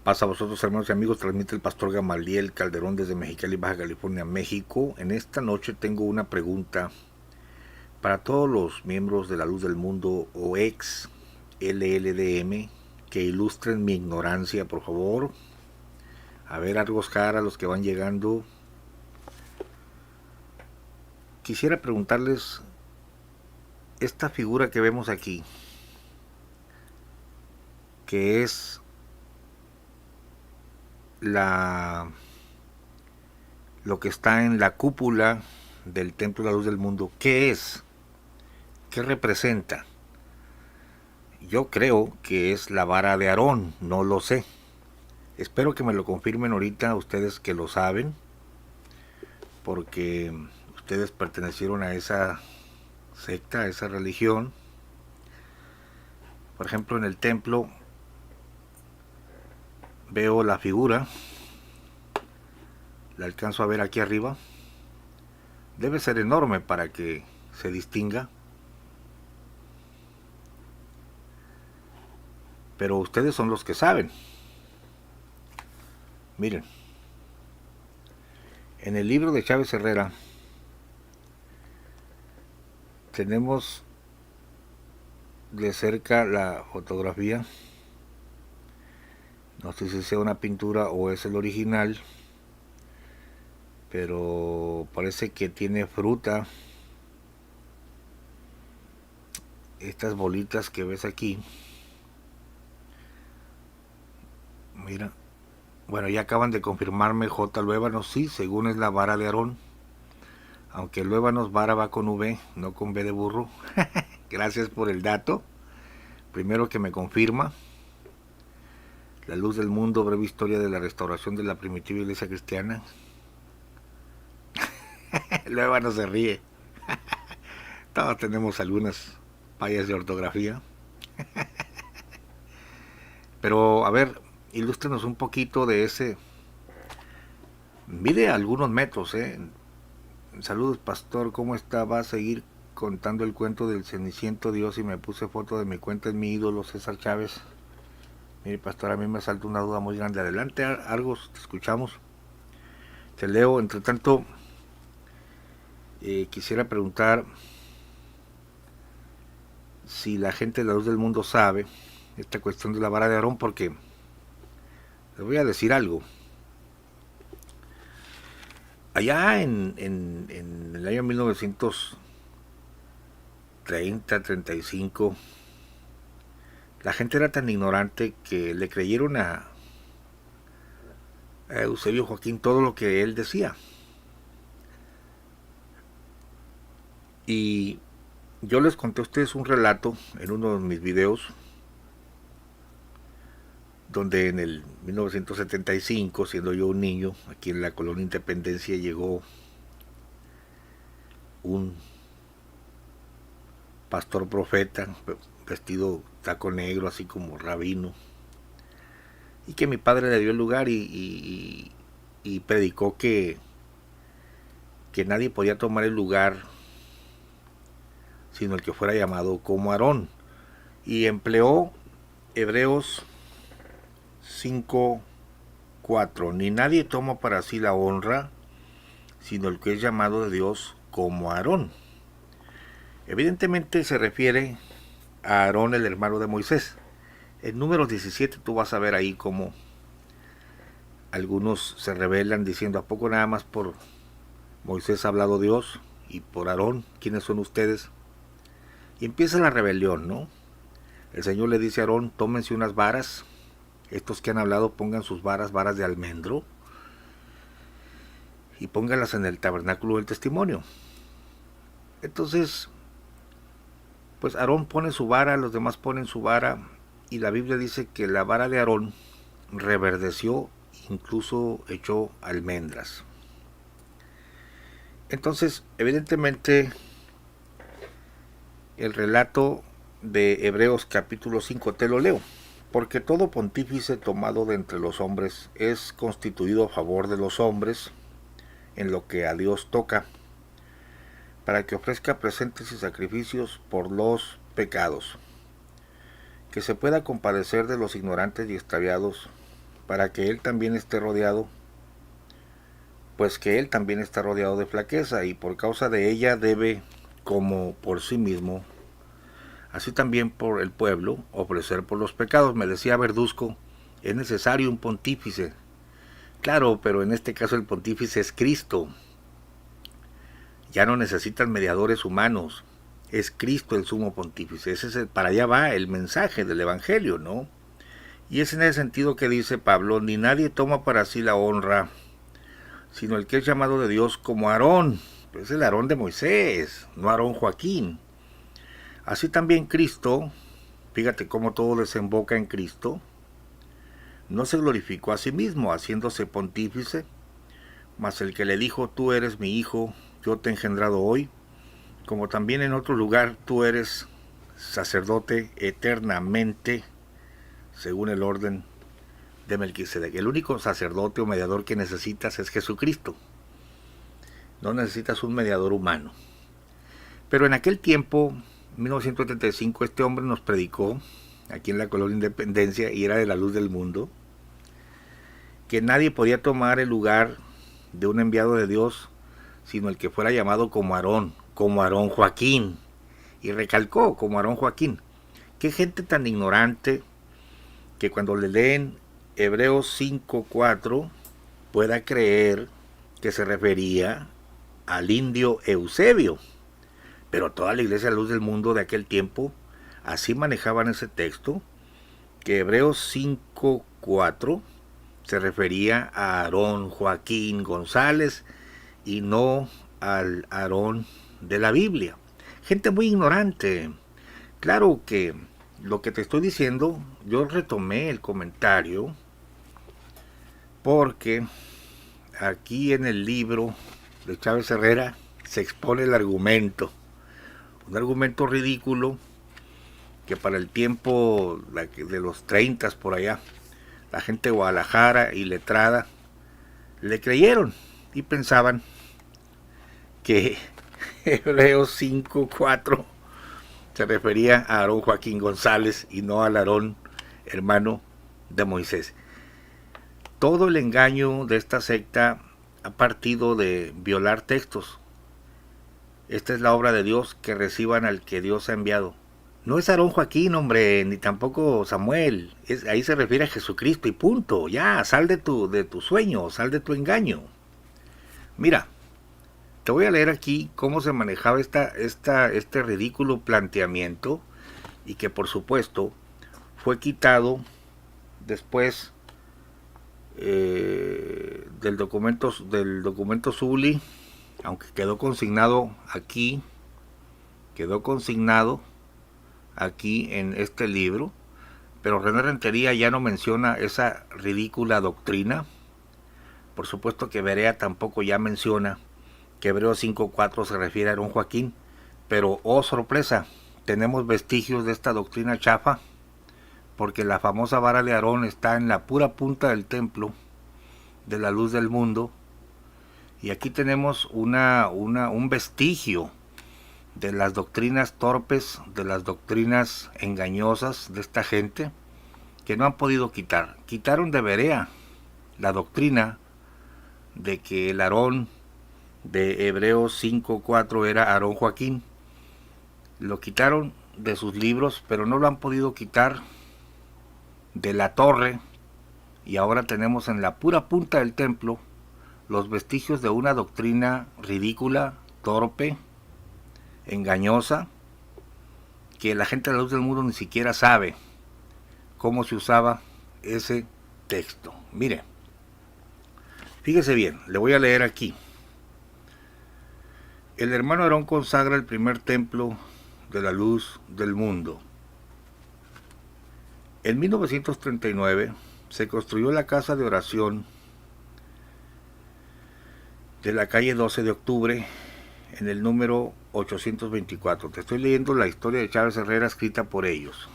Paz a vosotros, hermanos y amigos. Transmite el pastor Gamaliel Calderón desde Mexicali, Baja California, México. En esta noche tengo una pregunta para todos los miembros de la Luz del Mundo o ex LLDM que ilustren mi ignorancia, por favor. A ver, algo Oscar, a los que van llegando. Quisiera preguntarles, esta figura que vemos aquí, que es lo que está en la cúpula del Templo de la Luz del Mundo, ¿qué es? ¿Qué representa? Yo creo que es la vara de Aarón, no lo sé. Espero que me lo confirmen ahorita ustedes que lo saben, porque ustedes pertenecieron a esa secta, a esa religión. Por ejemplo, en el templo veo la figura, la alcanzo a ver aquí arriba. Debe ser enorme para que se distinga. Pero ustedes son los que saben. Miren, en el libro de Chávez Herrera tenemos de cerca la fotografía. No sé si sea una pintura o es el original, pero parece que tiene fruta. Estas bolitas que ves aquí, mira. Bueno, ya acaban de confirmarme J. Luébanos, sí, según es la vara de Aarón. Aunque Luébanos vara va con V, no con B de burro. Gracias por el dato. Primero que me confirma. La Luz del Mundo, breve historia de la restauración de la primitiva iglesia cristiana. Luébanos se ríe. Todos tenemos algunas fallas de ortografía. Pero, a ver, ilústrenos un poquito de ese. Mide algunos metros, Saludos, pastor, ¿cómo está? ¿Va a seguir contando el cuento del Ceniciento Dios? Y me puse foto de mi cuenta en mi ídolo, César Chávez. Mire, pastor, a mí me salta una duda muy grande. Adelante, algo, te escuchamos. Te leo, entre tanto, quisiera preguntar si la gente de la Luz del Mundo sabe esta cuestión de la vara de Aarón, porque les voy a decir algo. Allá en el año 1930-35, la gente era tan ignorante que le creyeron a Eusebio Joaquín todo lo que él decía. Y yo les conté a ustedes un relato en uno de mis videos, donde en el 1975, siendo yo un niño, aquí en la colonia Independencia llegó un pastor profeta, vestido taco negro, así como rabino, y que mi padre le dio el lugar y predicó que nadie podía tomar el lugar sino el que fuera llamado como Aarón, y empleó Hebreos 5:4, ni nadie toma para sí la honra sino el que es llamado de Dios como Aarón. Evidentemente se refiere a Aarón, el hermano de Moisés. En Números 17 tú vas a ver ahí cómo algunos se rebelan diciendo, ¿a poco nada más por Moisés ha hablado Dios? Y por Aarón, ¿quiénes son ustedes? Y empieza la rebelión, ¿no? El Señor le dice a Aarón, tómense unas varas, estos que han hablado pongan sus varas, varas de almendro, y pónganlas en el tabernáculo del testimonio. Entonces, pues Aarón pone su vara, los demás ponen su vara, y la Biblia dice que la vara de Aarón reverdeció, incluso echó almendras. Entonces, evidentemente, el relato de Hebreos capítulo 5 te lo leo. Porque todo pontífice tomado de entre los hombres es constituido a favor de los hombres en lo que a Dios toca, para que ofrezca presentes y sacrificios por los pecados, que se pueda compadecer de los ignorantes y extraviados, para que él también esté rodeado, pues que él también está rodeado de flaqueza, y por causa de ella debe, como por sí mismo, así también por el pueblo, ofrecer por los pecados. Me decía Verduzco, es necesario un pontífice. Claro, pero en este caso el pontífice es Cristo. Ya no necesitan mediadores humanos. Es Cristo el sumo pontífice. Para allá va el mensaje del Evangelio, ¿no? Y es en ese sentido que dice Pablo, ni nadie toma para sí la honra, sino el que es llamado de Dios, como Aarón. Es el Aarón de Moisés, no Aarón Joaquín. Así también Cristo, fíjate cómo todo desemboca en Cristo, no se glorificó a sí mismo, haciéndose pontífice, mas el que le dijo, tú eres mi hijo, yo te he engendrado hoy, como también en otro lugar tú eres sacerdote eternamente, según el orden de Melquisedec. El único sacerdote o mediador que necesitas es Jesucristo. No necesitas un mediador humano. Pero en aquel tiempo, 1975, este hombre nos predicó, aquí en la Colonia Independencia, y era de la luz del mundo, que nadie podía tomar el lugar de un enviado de Dios, sino el que fuera llamado como Aarón Joaquín. Y recalcó, como Aarón Joaquín. Qué gente tan ignorante que cuando le leen Hebreos 5:4 pueda creer que se refería al indio Eusebio. Pero toda la iglesia luz del mundo de aquel tiempo así manejaban ese texto, que Hebreos 5:4 se refería a Aarón Joaquín González y no al Aarón de la Biblia. Gente muy ignorante. Claro que lo que te estoy diciendo, yo retomé el comentario porque aquí en el libro de Chávez Herrera se expone el argumento. Un argumento ridículo que para el tiempo de los 30 por allá, la gente de Guadalajara y letrada le creyeron y pensaban que Hebreos 5:4 se refería a Aarón Joaquín González y no al Aarón hermano de Moisés. Todo el engaño de esta secta ha partido de violar textos. Esta es la obra de Dios, que reciban al que Dios ha enviado. No es Aarón Joaquín, hombre, ni tampoco Samuel. Ahí se refiere a Jesucristo y punto. Ya, sal de tu sueño, sal de tu engaño. Mira, te voy a leer aquí cómo se manejaba este ridículo planteamiento, y que por supuesto fue quitado después del documento Zuli, aunque quedó consignado aquí en este libro, pero René Rentería ya no menciona esa ridícula doctrina. Por supuesto que Berea tampoco ya menciona que Hebreos 5:4 se refiere a Aarón Joaquín, pero oh sorpresa, tenemos vestigios de esta doctrina chafa, porque la famosa vara de Aarón está en la pura punta del templo de la luz del mundo, y aquí tenemos un vestigio de las doctrinas torpes, de las doctrinas engañosas de esta gente, que no han podido quitar. Quitaron de Berea la doctrina de que el Aarón de Hebreos 5:4 era Aarón Joaquín. Lo quitaron de sus libros, pero no lo han podido quitar de la torre, y ahora tenemos en la pura punta del templo los vestigios de una doctrina ridícula, torpe, engañosa, que la gente de la luz del mundo ni siquiera sabe cómo se usaba ese texto. Mire, fíjese bien, le voy a leer aquí. El hermano Aarón consagra el primer templo de la luz del mundo. En 1939 se construyó la casa de oración de la calle 12 de octubre en el número 824. Te estoy leyendo la historia de Chávez Herrera escrita por ellos.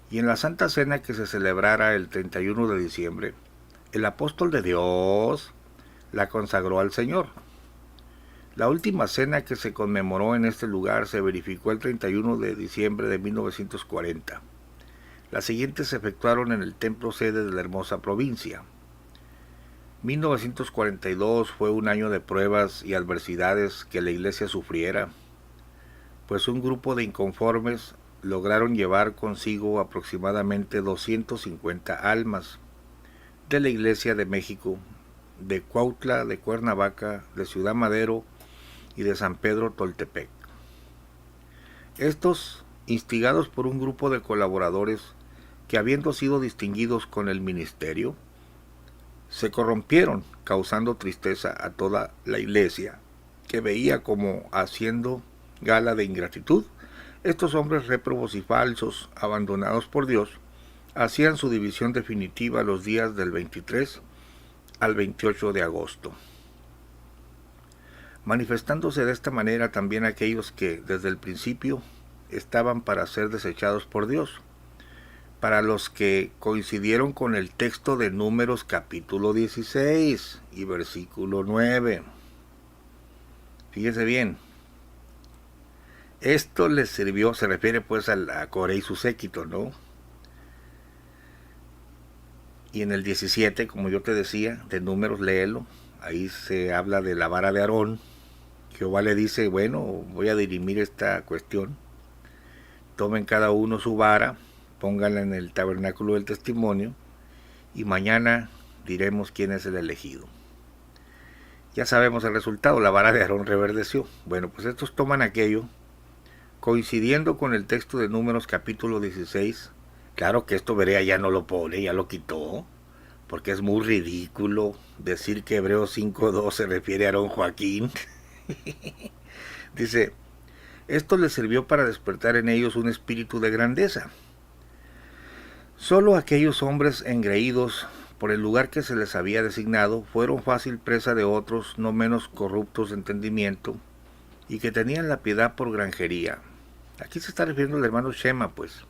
Y en la Santa Cena que se celebrara el 31 de diciembre, el apóstol de Dios la consagró al Señor. La última cena que se conmemoró en este lugar se verificó el 31 de diciembre de 1940. Las siguientes se efectuaron en el templo sede de la hermosa provincia. 1942 fue un año de pruebas y adversidades que la iglesia sufriera, pues un grupo de inconformes lograron llevar consigo aproximadamente 250 almas de la Iglesia de México, de Cuautla, de Cuernavaca, de Ciudad Madero y de San Pedro Toltepec. Estos, instigados por un grupo de colaboradores que, habiendo sido distinguidos con el ministerio, se corrompieron, causando tristeza a toda la iglesia, que veía como haciendo gala de ingratitud. Estos hombres réprobos y falsos, abandonados por Dios, hacían su división definitiva los días del 23 al 28 de agosto, manifestándose de esta manera también aquellos que desde el principio estaban para ser desechados por Dios, para los que coincidieron con el texto de Números capítulo 16 y versículo 9. Fíjese bien, esto les sirvió, se refiere pues a Coré y su séquito, ¿no? Y en el 17, como yo te decía, de Números, léelo, ahí se habla de la vara de Aarón. Jehová le dice, bueno, voy a dirimir esta cuestión. Tomen cada uno su vara, pónganla en el tabernáculo del testimonio, y mañana diremos quién es el elegido. Ya sabemos el resultado, la vara de Aarón reverdeció. Bueno, pues estos toman aquello, coincidiendo con el texto de Números capítulo 16, claro que esto Berea ya no lo pone, ya lo quitó, porque es muy ridículo decir que Hebreos 5.2 se refiere a Aarón Joaquín. Dice, esto les sirvió para despertar en ellos un espíritu de grandeza. Solo aquellos hombres engreídos por el lugar que se les había designado fueron fácil presa de otros no menos corruptos de entendimiento y que tenían la piedad por granjería. Aquí se está refiriendo al hermano Shema, pues,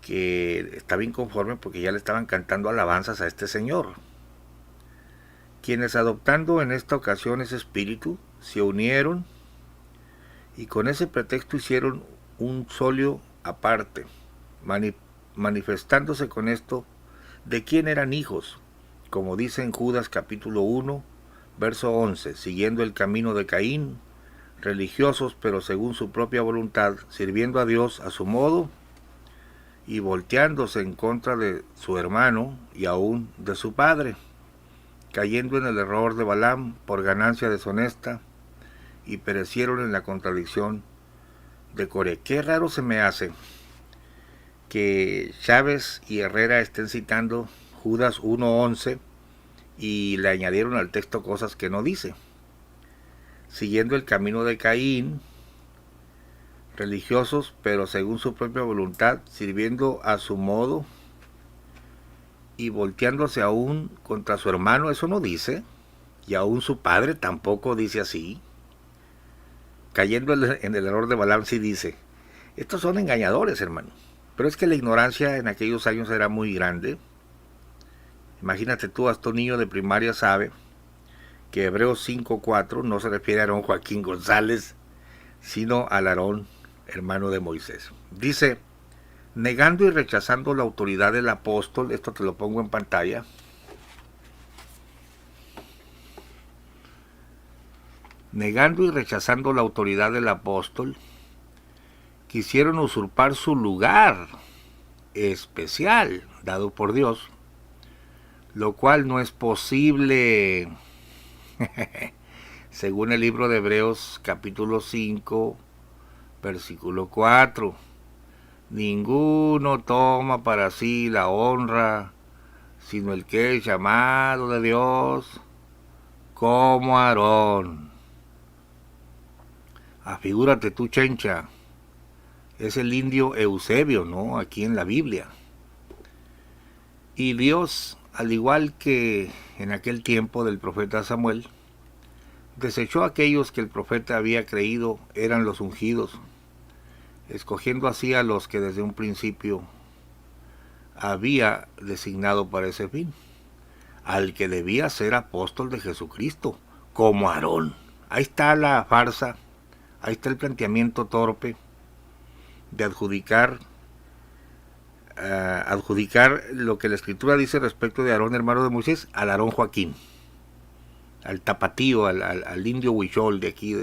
que estaba inconforme porque ya le estaban cantando alabanzas a este señor, quienes adoptando en esta ocasión ese espíritu, se unieron y con ese pretexto hicieron un solio aparte, manifestándose con esto de quién eran hijos, como dice en Judas capítulo 1, verso 11, siguiendo el camino de Caín, religiosos pero según su propia voluntad, sirviendo a Dios a su modo y volteándose en contra de su hermano y aún de su padre, cayendo en el error de Balaam por ganancia deshonesta y perecieron en la contradicción de Coré. Qué raro se me hace que Chávez y Herrera estén citando Judas 1.11 y le añadieron al texto cosas que no dice. Siguiendo el camino de Caín, religiosos, pero según su propia voluntad, sirviendo a su modo y volteándose aún contra su hermano, eso no dice, y aún su padre tampoco dice así. Cayendo en el error de Balaam sí dice, estos son engañadores, hermano, pero es que la ignorancia en aquellos años era muy grande. Imagínate tú, hasta un niño de primaria sabe que Hebreos 5.4 no se refiere a Aarón Joaquín González, sino al Aarón, hermano de Moisés. Dice, negando y rechazando la autoridad del apóstol, esto te lo pongo en pantalla, negando y rechazando la autoridad del apóstol, quisieron usurpar su lugar especial dado por Dios, lo cual no es posible. Según el libro de Hebreos capítulo 5, versículo 4, ninguno toma para sí la honra, sino el que es llamado de Dios, como Aarón. Afigúrate tú, chencha, es el indio Eusebio, ¿no? Aquí en la Biblia. Y Dios, al igual que en aquel tiempo del profeta Samuel, desechó a aquellos que el profeta había creído eran los ungidos, escogiendo así a los que desde un principio había designado para ese fin, al que debía ser apóstol de Jesucristo, como Aarón. Ahí está la farsa, ahí está el planteamiento torpe de adjudicar adjudicar lo que la escritura dice respecto de Aarón, hermano de Moisés, al Aarón Joaquín, al tapatío, al indio huichol de aquí.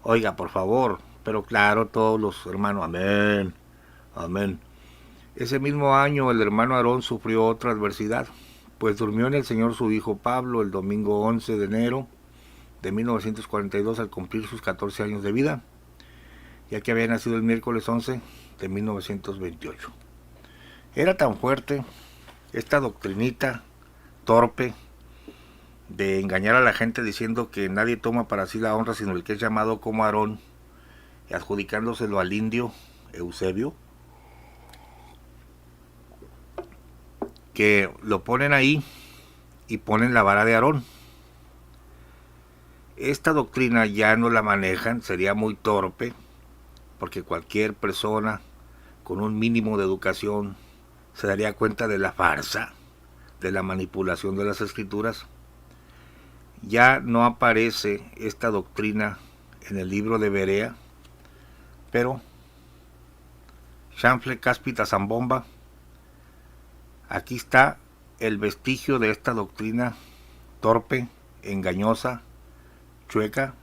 Oiga, por favor. Pero claro, todos los hermanos, amén, amén. Ese mismo año el hermano Aarón sufrió otra adversidad, pues durmió en el Señor su hijo Pablo el domingo 11 de enero de 1942 al cumplir sus 14 años de vida, ya que había nacido el miércoles 11 de 1928. Era tan fuerte esta doctrinita torpe de engañar a la gente diciendo que nadie toma para sí la honra sino el que es llamado como Aarón, y adjudicándoselo al indio Eusebio, que lo ponen ahí y ponen la vara de Aarón. Esta doctrina ya no la manejan, sería muy torpe, porque cualquier persona con un mínimo de educación se daría cuenta de la farsa, de la manipulación de las escrituras. Ya no aparece esta doctrina en el libro de Berea, pero chanfle, cáspita, zambomba, aquí está el vestigio de esta doctrina torpe, engañosa, chueca.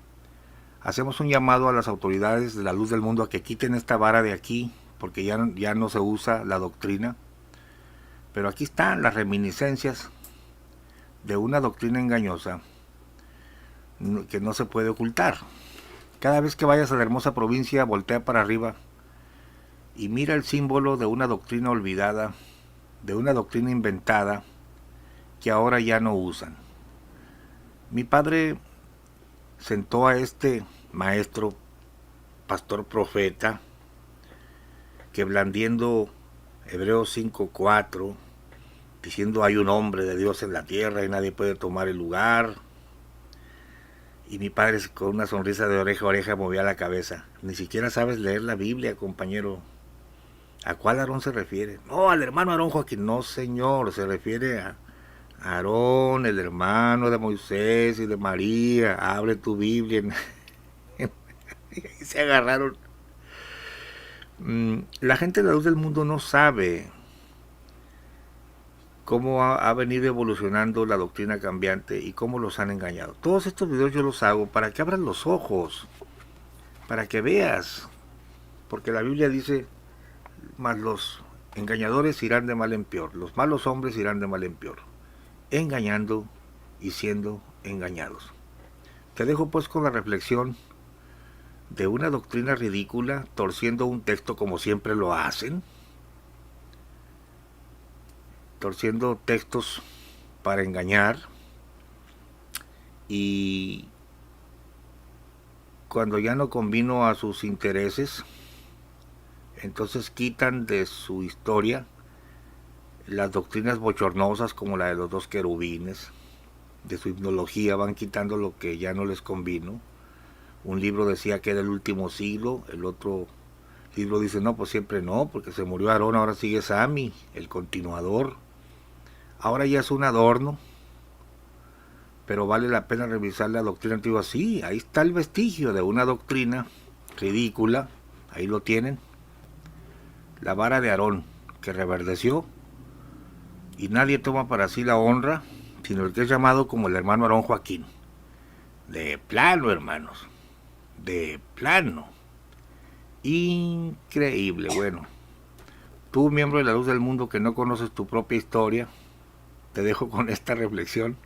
Hacemos un llamado a las autoridades de la luz del mundo a que quiten esta vara de aquí, porque ya no se usa la doctrina. Pero aquí están las reminiscencias de una doctrina engañosa que no se puede ocultar. Cada vez que vayas a la hermosa provincia, voltea para arriba y mira el símbolo de una doctrina olvidada, de una doctrina inventada, que ahora ya no usan. Mi padre sentó a este maestro, pastor profeta, que blandiendo Hebreos 5:4, diciendo hay un hombre de Dios en la tierra y nadie puede tomar el lugar. Y mi padre con una sonrisa de oreja a oreja movía la cabeza. Ni siquiera sabes leer la Biblia, compañero. ¿A cuál Aarón se refiere? No, al hermano Aarón Joaquín. No, señor, se refiere a Aarón, el hermano de Moisés y de María. Abre tu Biblia. Y se agarraron. La gente de la luz del mundo no sabe cómo ha venido evolucionando la doctrina cambiante y cómo los han engañado. Todos estos videos yo los hago para que abran los ojos, para que veas, porque la Biblia dice, mas los engañadores irán de mal en peor, los malos hombres irán de mal en peor, engañando y siendo engañados. Te dejo pues con la reflexión de una doctrina ridícula, torciendo un texto como siempre lo hacen, torciendo textos para engañar, y cuando ya no convino a sus intereses, entonces quitan de su historia las doctrinas bochornosas como la de los dos querubines. De su himnología van quitando lo que ya no les convino. Un libro decía que era el último siglo, el otro libro dice no, pues siempre no, porque se murió Aarón, ahora sigue Sami, el continuador. Ahora ya es un adorno, pero vale la pena revisar la doctrina antigua. Sí, ahí está el vestigio de una doctrina ridícula, ahí lo tienen, la vara de Aarón, que reverdeció, y nadie toma para sí la honra, sino el que es llamado como el hermano Aarón Joaquín. De plano, hermanos, de plano. Increíble. Bueno, tú, miembro de la luz del mundo que no conoces tu propia historia, te dejo con esta reflexión.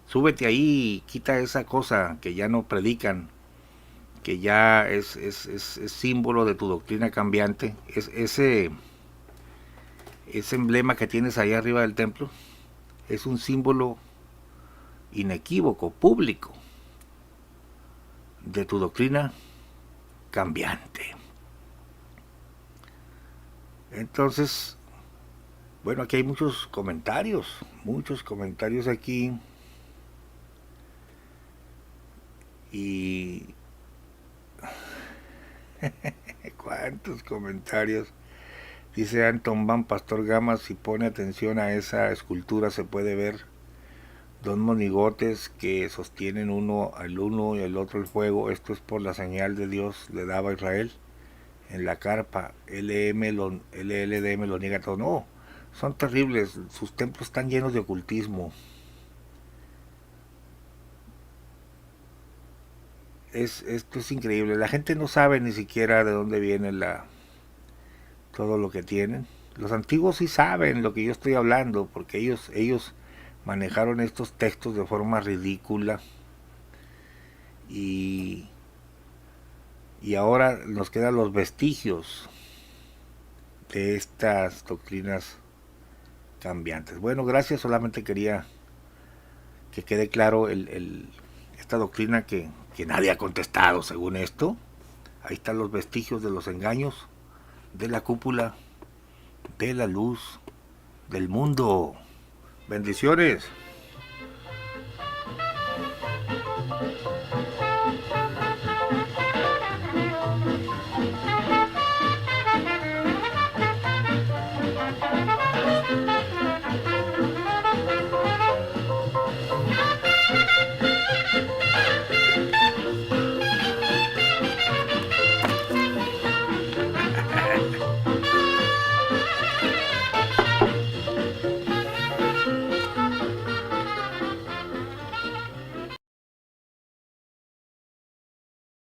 Súbete ahí y quita esa cosa que ya no predican, que ya es símbolo de tu doctrina cambiante. Ese emblema que tienes ahí arriba del templo es un símbolo inequívoco, público, de tu doctrina cambiante. Entonces, bueno, aquí hay muchos comentarios aquí. Y cuántos comentarios. Dice Anton Van, Pastor Gama, si pone atención a esa escultura se puede ver dos monigotes que sostienen uno al uno y el otro el fuego. Esto es por la señal de Dios le daba a Israel. en la carpa, LLD me lo niega todo. No, son terribles, sus templos están llenos de ocultismo. Esto es increíble, la gente no sabe ni siquiera de dónde viene todo lo que tienen. Los antiguos sí saben lo que yo estoy hablando, porque ellos manejaron estos textos de forma ridícula y, y ahora nos quedan los vestigios de estas doctrinas cambiantes. Bueno, gracias, solamente quería que quede claro esta doctrina que nadie ha contestado según esto. Ahí están los vestigios de los engaños, de la cúpula, de la luz, del mundo. Bendiciones.